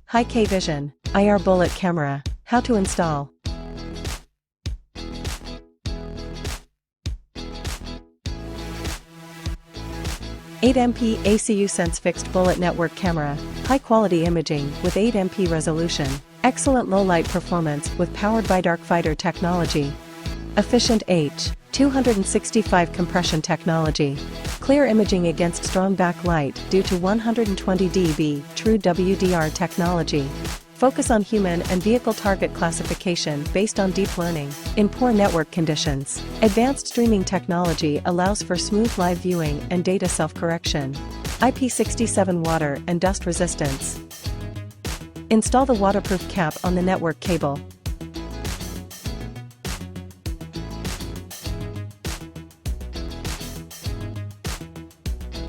HIKVISION IR bullet camera. How to install. (8MP ACU Sense Fixed Bullet Network Camera, high-quality imaging with 8MP resolution, excellent low-light performance with powered by Darkfighter technology. Efficient H.265 compression technology. Clear imaging against strong backlight due to 120 dB true WDR technology. Focus on human and vehicle target classification based on deep learning in poor network conditions. Advanced streaming technology allows for smooth live viewing and data self-correction. IP67 water and dust resistance. Install the waterproof cap on the network cable.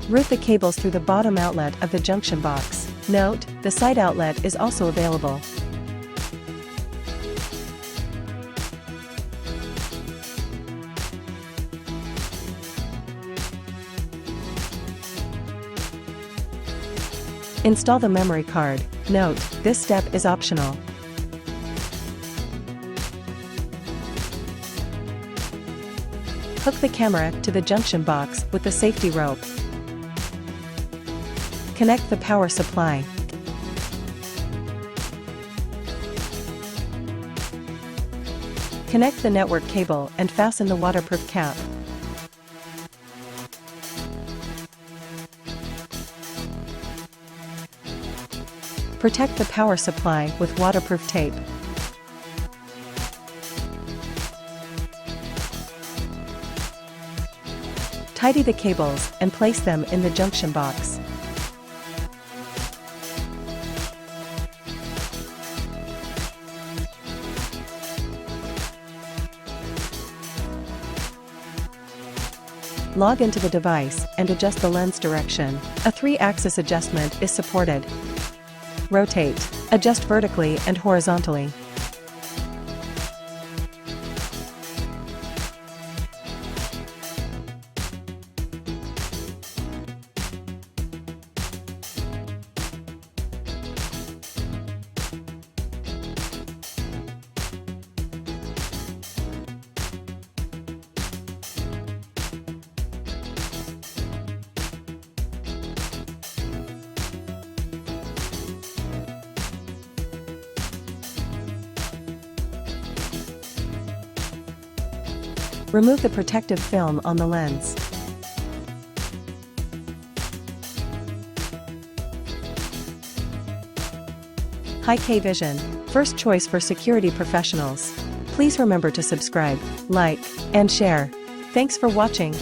Route the cables through the bottom outlet of the junction box. Note, the side outlet is also available. Install the memory card. Note, this step is optional. Hook the camera to the junction box with the safety rope. Connect the power supply. Connect the network cable and fasten the waterproof cap. Protect the power supply with waterproof tape. Tidy the cables and place them in the junction box. Log into the device and adjust the lens direction. A 3-axis adjustment is supported. Rotate. Adjust vertically and horizontally. Remove the protective film on the lens. HIKVISION, first choice for security professionals. Please remember to subscribe, like, and share. Thanks for watching.